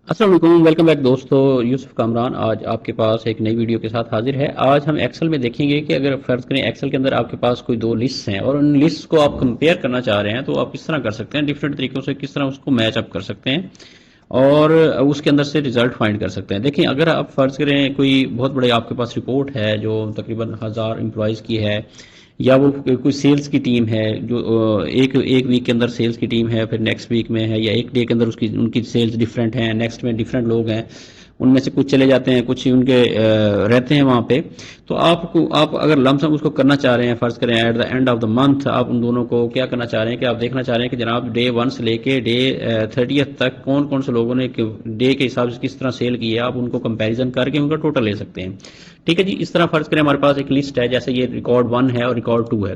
अस्सलाम वालेकुम, welcome back दोस्तों। यूसुफ कामरान आज आपके पास एक नई वीडियो के साथ हाजिर है। आज हम एक्सेल में देखेंगे कि अगर फ़र्ज़ करें एक्सेल के अंदर आपके पास कोई दो लिस्ट हैं और उन लिस्ट को आप कंपेयर करना चाह रहे हैं तो आप किस तरह कर सकते हैं, डिफरेंट तरीक़ों से किस तरह उसको मैच अप कर सकते हैं और उसके अंदर से रिजल्ट फाइंड कर सकते हैं। देखिए, अगर आप फ़र्ज़ करें कोई बहुत बड़े आपके पास रिपोर्ट है जो तकरीबन 1000 एम्प्लॉयज़ की है, या वो कोई सेल्स की टीम है जो एक एक वीक के अंदर सेल्स की टीम है, फिर नेक्स्ट वीक में है, या एक डे के अंदर उसकी उनकी सेल्स डिफरेंट हैं, नेक्स्ट में डिफरेंट लोग हैं, उनमें से कुछ चले जाते हैं, कुछ ही उनके रहते हैं वहाँ पे। तो आप अगर लमसम उसको करना चाह रहे हैं, फ़र्ज़ करें at the end of the month आप उन दोनों को क्या करना चाह रहे हैं कि आप देखना चाह रहे हैं कि जनाब डे 1 से लेके डे 30th तक कौन कौन से लोगों ने डे के हिसाब से किस तरह सेल की है, आप उनको कंपैरिजन करके उनका टोटल ले सकते हैं। ठीक है जी, इस तरह फ़र्ज़ करें हमारे पास एक लिस्ट है, जैसे ये रिकॉर्ड 1 है और रिकॉर्ड 2 है।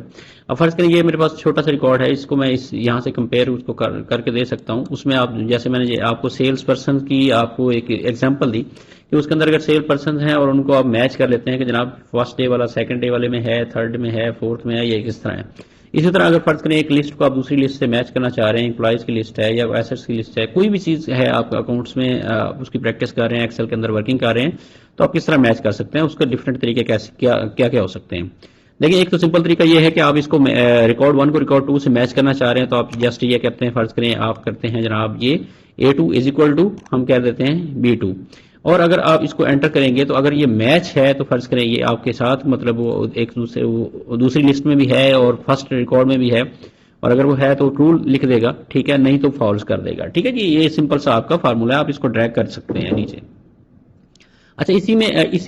अब फ़र्ज़ करें ये मेरे पास छोटा सा रिकॉर्ड है, इसको मैं इस यहाँ से कंपेयर उसको करके दे सकता हूँ। उसमें आप जैसे मैंने आपको सेल्स पर्सन की आपको एक एग्जांपल दी कि उसके अंदर अगर सेल पर्सन हैं और उनको आप मैच कर लेते हैं कि जनाब फर्स्ट डे वाला सेकंड डे वाले में है, थर्ड में है, फोर्थ में है, ये किस तरह है। इसी तरह अगर फ़र्ज़ करें एक लिस्ट को आप दूसरी लिस्ट से मैच करना चाह रहे हैं, एम्प्लॉयज़ की लिस्ट है या एसेट्स की लिस्ट है, कोई भी चीज़ है आप अकाउंट्स में आप उसकी प्रैक्टिस कर रहे हैं, एक्सेल के अंदर वर्किंग कर रहे हैं, तो आप किस तरह मैच कर सकते हैं, उसके डिफरेंट तरीके कैसे क्या क्या क्या हो सकते हैं। देखिए, एक तो सिंपल तरीका ये है कि आप इसको रिकॉर्ड 1 को रिकॉर्ड 2 से मैच करना चाह रहे हैं, तो आप जस्ट ये कहते हैं, फ़र्ज़ करें आप करते हैं जनाब ये A2 इज इक्वल टू हम कह देते हैं B2। और अगर आप इसको एंटर करेंगे तो अगर ये मैच है तो फ़र्ज़ करें ये आपके साथ मतलब वो एक दूसरे वो दूसरी लिस्ट में भी है और फर्स्ट रिकॉर्ड में भी है, और अगर वो है तो ट्रू लिख देगा, ठीक है, नहीं तो फॉल्स कर देगा। ठीक है जी, ये सिंपल सा आपका फार्मूला है, आप इसको ड्रैग कर सकते हैं नीचे। अच्छा, इसी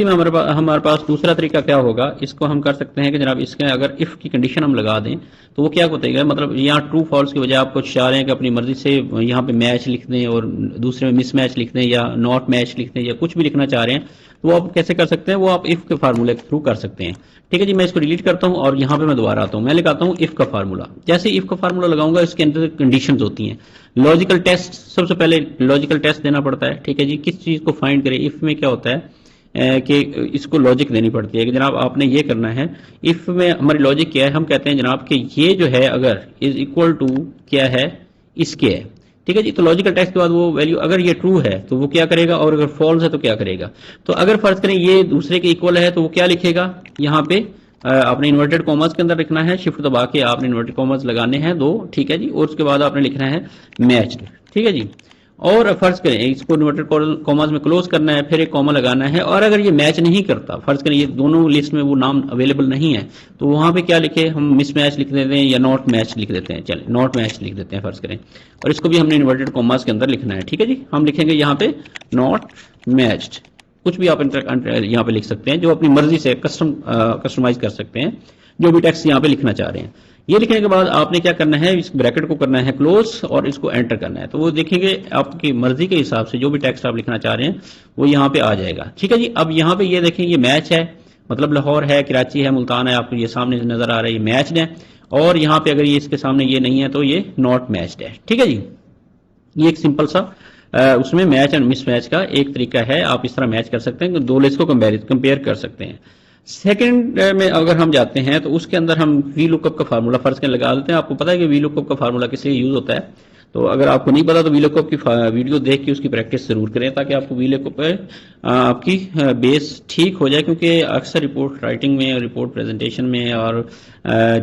में हमारे पास दूसरा तरीका क्या होगा, इसको हम कर सकते हैं कि जनाब इसके अगर इफ़ की कंडीशन हम लगा दें तो वो क्या होता है, मतलब यहाँ ट्रू फॉल्स की बजाय आप कुछ चाह रहे हैं कि अपनी मर्जी से यहाँ पे मैच लिख दें और दूसरे में मिस मैच लिख दें या नॉट मैच लिख दें या कुछ भी लिखना चाह रहे हैं, तो वो आप कैसे कर सकते हैं, वो आप इफ़ के फार्मूले के थ्रू कर सकते हैं। ठीक है जी, मैं इसको डिलीट करता हूँ और यहाँ पे मैं दोबारा आता हूँ, मैं लगाता हूँ इफ़ का फार्मूला। जैसे इफ़ का फार्मूला लगाऊंगा इसके अंदर कंडीशंस होती हैं, लॉजिकल टेस्ट, सबसे पहले लॉजिकल टेस्ट देना पड़ता है। ठीक है जी, किस चीज़ को फाइंड करें, इफ़ में क्या होता है कि इसको लॉजिक देनी पड़ती है कि जनाब आपने ये करना है। इफ़ में हमारी लॉजिक क्या है, हम कहते हैं जनाब कि ये जो है अगर इज इक्वल टू क्या है, इसके है। ठीक है जी, तो लॉजिकल टेस्ट के बाद वो वैल्यू अगर ये ट्रू है तो वो क्या करेगा और अगर फॉल्स है तो क्या करेगा। तो अगर फर्ज करें ये दूसरे के इक्वल है तो वो क्या लिखेगा, यहाँ पे आपने इन्वर्टेड कॉमर्स के अंदर लिखना है, शिफ्ट दबा के आपने इन्वर्टेड कॉमर्स लगाने हैं दो। ठीक है जी, और उसके बाद आपने लिखना है मैच्ड। ठीक है जी, और फर्ज करें इसको इन्वर्टेड कॉमर्स में क्लोज करना है, फिर एक कॉमा लगाना है, और अगर ये मैच नहीं करता, फर्ज करें ये दोनों लिस्ट में वो नाम अवेलेबल नहीं है, तो वहां पे क्या लिखे, हम मिस मैच लिख देते हैं या नॉट मैच लिख देते हैं। चलिए नॉट मैच लिख देते हैं फर्ज करें, और इसको भी हमने इन्वर्टेड कॉमर्स के अंदर लिखना है। ठीक है जी, हम लिखेंगे यहाँ पे नॉट मैच्ड, कुछ भी आप यहाँ पे लिख सकते हैं जो अपनी मर्जी से कस्टमाइज कर सकते हैं, जो भी टेक्स्ट यहाँ पे लिखना चाह रहे हैं। ये लिखने के बाद आपने क्या करना है, इस ब्रैकेट को करना है क्लोज और इसको एंटर करना है, तो वो देखेंगे आपकी मर्जी के हिसाब से जो भी टेक्स्ट आप लिखना चाह रहे हैं वो यहाँ पे आ जाएगा। ठीक है जी, अब यहाँ पे ये देखें, ये मैच है, मतलब लाहौर है, कराची है, मुल्तान है, आपको ये सामने नजर आ रहा है, ये मैच्ड है। और यहाँ पे अगर ये इसके सामने ये नहीं है तो ये नॉट मैच्ड है। ठीक है जी, ये एक सिंपल सा उसमें मैच एंड मिस मैच का एक तरीका है, आप इस तरह मैच कर सकते हैं, दो लिस्ट को कंपेयर कर सकते हैं। सेकंड में अगर हम जाते हैं तो उसके अंदर हम वी लुकअप का फार्मूला फर्ज के लगा देते हैं। आपको पता है कि वी लुकअप का फार्मूला किस लिए यूज होता है, तो अगर आपको नहीं पता तो वी लुकअप की वीडियो देख के उसकी प्रैक्टिस जरूर करें ताकि आपको वी लुकअप पर आपकी बेस ठीक हो जाए, क्योंकि अक्सर रिपोर्ट राइटिंग में, रिपोर्ट प्रेजेंटेशन में और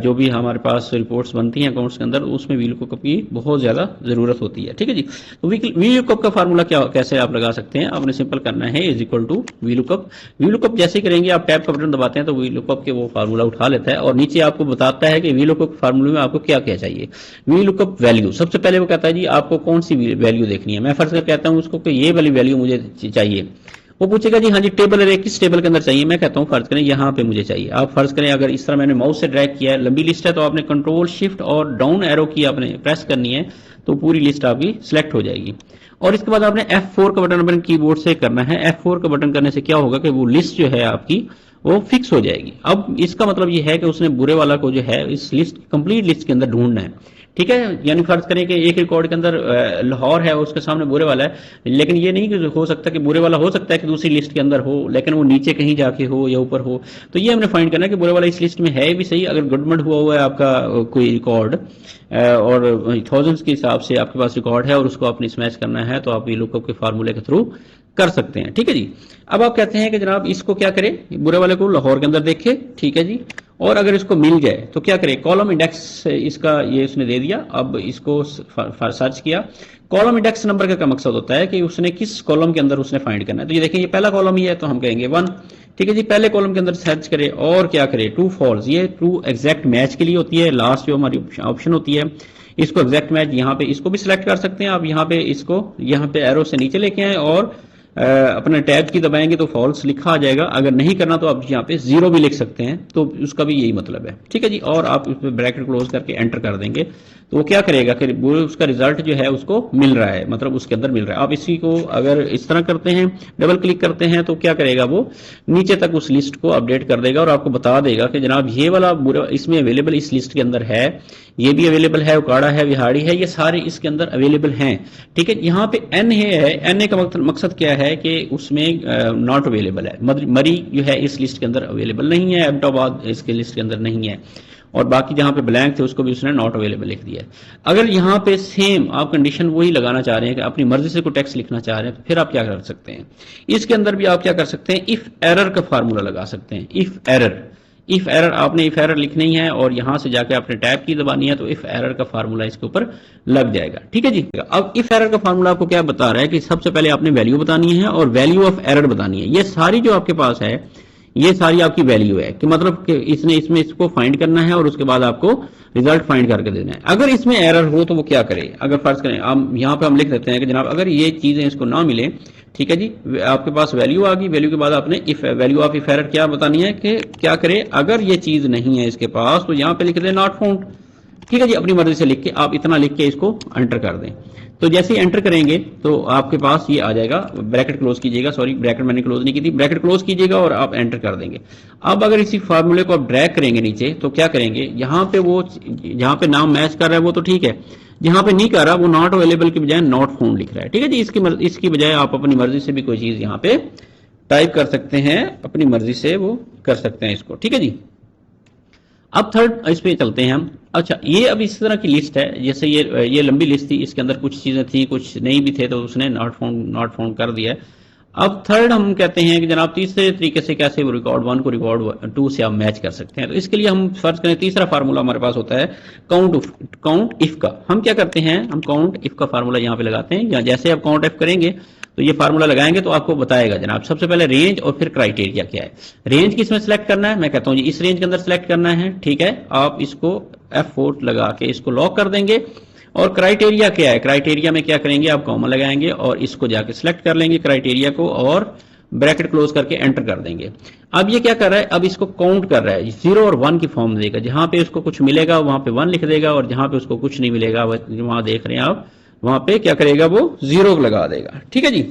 जो भी हमारे पास रिपोर्ट्स बनती हैं अकाउंट्स के अंदर, उसमें वी लुकअप की बहुत ज़्यादा ज़रूरत होती है। ठीक है जी, तो वी लुकअप का फार्मूला क्या कैसे आप लगा सकते हैं, आपने सिंपल करना है is equal to V lookup. V lookup जैसे करेंगे आप टैब का बटन दबाते हैं तो वी लुकअप के वो फार्मूला उठा लेता है और नीचे आपको बताता है कि वी लुकअप फार्मूले में आपको क्या क्या चाहिए। वी लुकअप वैल्यू, सबसे पहले वो कहता है जी आपको कौन सी वैल्यू देखनी है। मैं फर्ज कर कहता हूँ उसको कि ये वाली वैल्यू मुझे चाहिए, वो पूछेगा जी हाँ जी टेबल है, किस टेबल के अंदर चाहिए। मैं कहता हूँ फर्ज करें यहाँ पे मुझे चाहिए। आप फर्ज करें अगर इस तरह मैंने माउस से ड्रैग किया है, लंबी लिस्ट है तो आपने कंट्रोल शिफ्ट और डाउन एरो की आपने प्रेस करनी है तो पूरी लिस्ट आपकी सिलेक्ट हो जाएगी। और इसके बाद आपने F4 का बटन अपने कीबोर्ड से करना है। F4 का बटन करने से क्या होगा कि वो लिस्ट जो है आपकी वो फिक्स हो जाएगी। अब इसका मतलब ये है कि उसने बुरे वाला को जो है इस लिस्ट कंप्लीट लिस्ट के अंदर ढूंढना है। ठीक है। यानी फर्ज करें कि एक रिकॉर्ड के अंदर लाहौर है, उसके सामने बुरे वाला है, लेकिन ये नहीं कि हो सकता कि बुरे वाला हो सकता है कि दूसरी लिस्ट के अंदर हो, लेकिन वो नीचे कहीं जाके हो या ऊपर हो। तो ये हमने फाइंड करना है कि बुरे वाला इस लिस्ट में है भी सही। अगर गड़बड़ हुआ है आपका कोई रिकॉर्ड और थाउजेंड्स के हिसाब से आपके पास रिकॉर्ड है और उसको आपने स्मैच करना है, तो आप ये लुकअप के फार्मूले के थ्रू कर सकते हैं। ठीक है जी। अब आप कहते हैं कि जनाब इसको क्या करें, बुरे वाले को लाहौर के अंदर देखे, ठीक है जी, और अगर इसको मिल जाए तो क्या करें, कॉलम इंडेक्स इसका ये उसने दे दिया। अब इसको सर्च किया। कॉलम इंडेक्स नंबर का क्या मकसद होता है कि उसने किस कॉलम के अंदर उसने फाइंड करना है। तो ये देखें, ये पहला कॉलम ही है तो हम कहेंगे 1। ठीक है जी, पहले कॉलम के अंदर सर्च करें और क्या करें, ट्रू फॉल्स, ये ट्रू एग्जैक्ट मैच के लिए होती है। लास्ट जो हमारी ऑप्शन होती है, इसको एग्जैक्ट मैच, यहाँ पे इसको भी सिलेक्ट कर सकते हैं आप। यहाँ पे इसको यहाँ पे एरो से नीचे लेके आए और अपने टैब की दबाएंगे तो फॉल्स लिखा आ जाएगा। अगर नहीं करना तो आप यहाँ पे 0 भी लिख सकते हैं, तो उसका भी यही मतलब है। ठीक है जी। और आप इस पर ब्रैकेट क्लोज करके एंटर कर देंगे तो वो क्या करेगा कि वो उसका रिजल्ट जो है उसको मिल रहा है, मतलब उसके अंदर मिल रहा है। आप इसी को अगर इस तरह करते हैं, डबल क्लिक करते हैं, तो क्या करेगा, वो नीचे तक उस लिस्ट को अपडेट कर देगा और आपको बता देगा कि जनाब ये वाला बुरा इसमें अवेलेबल इस लिस्ट के अंदर है, ये भी अवेलेबल है, उकाड़ा है, विहाड़ी है, ये सारे इसके अंदर अवेलेबल हैं। ठीक है। यहाँ पे एन है, एन का मकसद क्या है कि उसमें नॉट अवेलेबल है। मरी जो है इस लिस्ट के अंदर अवेलेबल नहीं है, एबटाबाद इसके लिस्ट के अंदर नहीं है, और बाकी जहां पे ब्लैंक थे उसको भी उसने नॉट अवेलेबल लिख दिया है। अगर यहाँ पे सेम आप कंडीशन वही लगाना चाह रहे हैं कि अपनी मर्जी से कोई टेक्स्ट लिखना चाह रहे हैं, तो फिर आप क्या कर सकते हैं, इसके अंदर भी आप क्या कर सकते हैं, इफ एरर का फार्मूला लगा सकते हैं। इफ एरर आपने इफ एरर लिखनी है और यहां से जाके आपने टैब की दबानी है, तो इफ एरर का फार्मूला इसके ऊपर लग जाएगा। ठीक है जी। अब इफ एरर का फार्मूला आपको क्या बता रहा है कि सबसे पहले आपने वैल्यू बतानी है और वैल्यू ऑफ एरर बतानी है। ये सारी जो आपके पास है, ये सारी आपकी वैल्यू है कि मतलब कि इसने इसमें इसको फाइंड करना है और उसके बाद आपको रिजल्ट फाइंड करके देना है। अगर इसमें एरर हो तो वो क्या करे, अगर फर्ज करें हम यहाँ पे हम लिख देते हैं कि जनाब अगर ये चीजें इसको ना मिले, ठीक है जी, आपके पास वैल्यू आ गई, वैल्यू के बाद आपने if value of if error क्या बतानी है कि क्या करे, अगर ये चीज नहीं है इसके पास तो यहाँ पे लिख दें नॉट फाउंड। ठीक है जी। अपनी मर्जी से लिख के आप इतना लिख के इसको एंटर कर दें। तो जैसे ही एंटर करेंगे तो आपके पास ये आ जाएगा, ब्रैकेट क्लोज कीजिएगा, सॉरी ब्रैकेट मैंने क्लोज नहीं की थी, ब्रैकेट क्लोज कीजिएगा और आप एंटर कर देंगे। अब अगर इसी फार्मूले को आप ड्रैग करेंगे नीचे तो क्या करेंगे, यहाँ पे वो जहाँ पे नाम मैच कर रहा है वो तो ठीक है, जहां पे नहीं कर रहा वो नॉट अवेलेबल की बजाय नॉट फाउंड लिख रहा है। ठीक है जी। इसकी बजाय आप अपनी मर्जी से भी कोई चीज यहाँ पे टाइप कर सकते हैं, अपनी मर्जी से वो कर सकते हैं इसको। ठीक है जी। अब थर्ड इस पे चलते हैं हम। अच्छा, ये अब इस तरह की लिस्ट है, जैसे ये लंबी लिस्ट थी, इसके अंदर कुछ चीजें थी, कुछ नहीं भी थे, तो उसने नॉट फाउंड कर दिया है। अब थर्ड हम कहते हैं कि जनाब तीसरे तरीके से कैसे रिकॉर्ड 1 को रिकॉर्ड 2 से आप मैच कर सकते हैं। तो इसके लिए हम फर्ज करें, तीसरा फार्मूला हमारे पास होता है काउंट इफ का। हम क्या करते हैं, हम काउंट इफ का फार्मूला यहाँ पे लगाते हैं। या जैसे आप काउंट इफ करेंगे तो ये फार्मूला लगाएंगे तो आपको बताएगा जनाब सबसे पहले रेंज और फिर क्राइटेरिया क्या है। रेंज किसमें सिलेक्ट करना है, मैं कहता हूं जी इस रेंज के अंदर सिलेक्ट करना है। ठीक है। आप इसको F4 लगा के इसको लॉक कर देंगे। और क्राइटेरिया क्या है, क्राइटेरिया में क्या करेंगे, आप कॉमा लगाएंगे और इसको जाके सिलेक्ट कर लेंगे क्राइटेरिया को और ब्रैकेट क्लोज करके एंटर कर देंगे। अब ये क्या कर रहा है, अब इसको काउंट कर रहा है, 0 और 1 की फॉर्म देगा। जहां पे उसको कुछ मिलेगा वहां पे 1 लिख देगा और जहां पे उसको कुछ नहीं मिलेगा वहां देख रहे हैं आप, वहां पे क्या करेगा, वो 0 लगा देगा। ठीक है जी।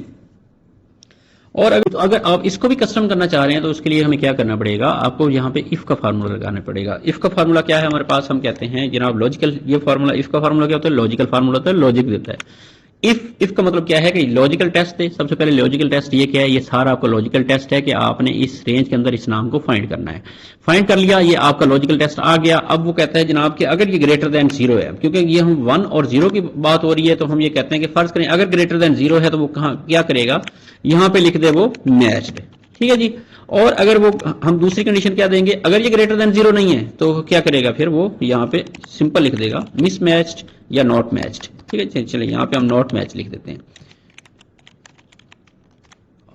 और अगर आप इसको भी कस्टम करना चाह रहे हैं तो उसके लिए हमें क्या करना पड़ेगा, आपको यहाँ पे इफ का फार्मूला लगाना पड़ेगा। इफ का फार्मूला क्या है हमारे पास, हम कहते हैं जनाब लॉजिकल, ये फार्मूला इफ का फार्मूला क्या होता है, लॉजिकल फार्मूला होता है, लॉजिक देता है। इफ का मतलब क्या है कि लॉजिकल टेस्ट है। सबसे पहले लॉजिकल टेस्ट ये क्या है, ये सारा आपका लॉजिकल टेस्ट है कि आपने इस रेंज के अंदर इस नाम को फाइंड करना है। फाइंड कर लिया, ये आपका लॉजिकल टेस्ट आ गया। अब वो कहता है जनाब कि अगर ये ग्रेटर देन 0 है, क्योंकि ये हम 1 और 0 की बात हो रही है, तो हम ये कहते हैं कि फर्ज करें अगर ग्रेटर देन 0 है तो वो कहां क्या करेगा, यहां पे लिख दे वो मैच्ड। ठीक है जी। और अगर वो हम दूसरी कंडीशन क्या देंगे, अगर ये ग्रेटर देन 0 नहीं है तो क्या करेगा, फिर वो यहाँ पे सिंपल लिख देगा मिसमैच्ड या नॉट मैच्ड। ठीक है। चलिए यहाँ पे हम नॉट मैच लिख देते हैं।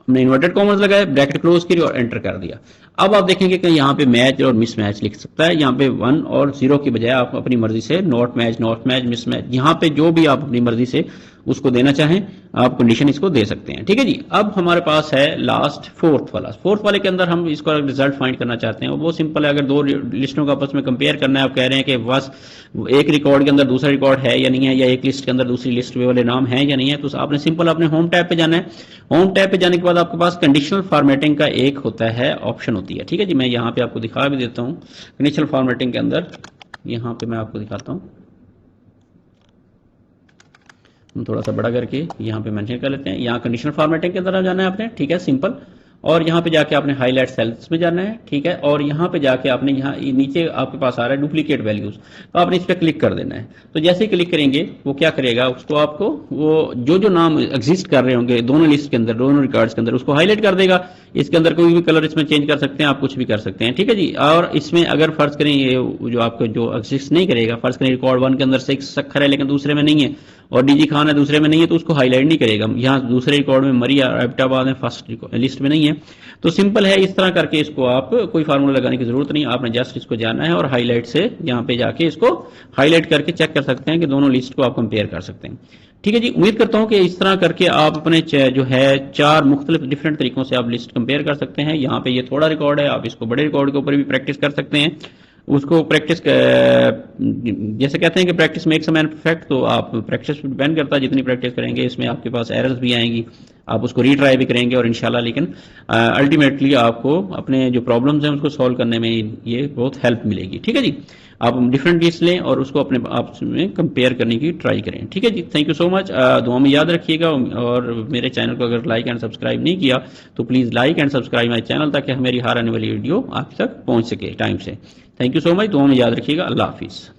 हमने इन्वर्टेड कॉमर्स लगाया, ब्रैकेट क्लोज की और एंटर कर दिया। अब आप देखेंगे कि यहाँ पे मैच और मिसमैच लिख सकता है। यहाँ पे 1 और 0 की बजाय आप अपनी मर्जी से नॉट मैच, मिसमैच, यहाँ पे जो भी आप अपनी मर्जी से उसको देना चाहें आप कंडीशन इसको दे सकते हैं। ठीक है जी। अब हमारे पास है लास्ट फोर्थ वाले के अंदर हम इसका रिजल्ट फाइंड करना चाहते हैं। वो सिंपल है, अगर दो लिस्टों का आपस में कंपेयर करना है, आप कह रहे हैं कि बस एक रिकॉर्ड के अंदर दूसरा रिकॉर्ड है या नहीं है, या एक लिस्ट के अंदर दूसरी लिस्ट वाले नाम है या नहीं है, तो आपने सिंपल अपने होम टैब पे जाना है। होम टैब पे जाने के बाद आपके पास कंडीशनल फॉर्मेटिंग का एक होता है ऑप्शन होती है। ठीक है जी। मैं यहाँ पे आपको दिखा भी देता हूँ कंडीशनल फॉर्मेटिंग के अंदर, यहाँ पे मैं आपको दिखाता हूँ। थोड़ा सा बड़ा करके यहाँ पे मेंशन कर लेते हैं। यहाँ कंडीशनल फॉर्मेटिंग के अंदर जाना है आपने, ठीक है, सिंपल। और यहाँ पे जाके आपने हाईलाइट सेल्स में जाना है, ठीक है। और यहाँ पे जाके आपने यहाँ नीचे आपके पास आ रहा है डुप्लीकेट वैल्यूज, तो आपने इस पर क्लिक कर देना है। तो जैसे ही क्लिक करेंगे वो क्या करेगा, उसको आपको वो जो नाम एग्जिस्ट कर रहे होंगे दोनों लिस्ट के अंदर, दोनों रिकॉर्ड्स के अंदर, उसको हाईलाइट कर देगा। इसके अंदर कोई भी कलर इसमें चेंज कर सकते हैं आप, कुछ भी कर सकते हैं, ठीक है जी। और इसमें अगर फर्ज करें ये जो आपको जो एग्जिस्ट नहीं करेगा, फर्ज करें रिकॉर्ड 1 के अंदर 6 सखर है लेकिन दूसरे में नहीं है, और डीजी खान है दूसरे में नहीं है, तो उसको हाईलाइट नहीं करेगा। यहाँ दूसरे रिकॉर्ड में मरिया एबटाबाद है, फर्स्ट लिस्ट में नहीं है। तो सिंपल है, इस तरह करके इसको आप कोई फार्मूला लगाने की जरूरत नहीं, आपने जस्ट इसको जाना है और हाईलाइट से यहाँ पे जाके इसको हाईलाइट करके चेक कर सकते हैं कि दोनों लिस्ट को आप कंपेयर कर सकते हैं, ठीक है जी। उम्मीद करता हूं कि इस तरह करके आप अपने जो है 4 मुख्तलिफ डिफरेंट तरीकों से आप लिस्ट कंपेयर कर सकते हैं। यहाँ पे ये थोड़ा रिकॉर्ड है, आप इसको बड़े रिकॉर्ड के ऊपर भी प्रैक्टिस कर सकते हैं। उसको प्रैक्टिस जैसे कहते हैं कि practice makes a man perfect, तो आप प्रैक्टिस पर डिपेंड करता है, जितनी प्रैक्टिस करेंगे इसमें आपके पास एरर्स भी आएंगी, आप उसको रीट्राई भी करेंगे और इंशाल्लाह, लेकिन अल्टीमेटली आपको अपने जो प्रॉब्लम्स हैं उसको सॉल्व करने में ये बहुत हेल्प मिलेगी, ठीक है जी। आप डिफरेंट लिस्ट लें और उसको अपने आप में कंपेयर करने की ट्राई करें, ठीक है जी। थैंक यू सो मच, दुआ में याद रखिएगा। और मेरे चैनल को अगर लाइक एंड सब्सक्राइब नहीं किया तो please like and subscribe my channel, ताकि मेरी हर आने वाली वीडियो आप तक पहुंच सके टाइम से। थैंक यू सो मच, दुआ में याद रखिएगा। अल्लाह हाफिज़।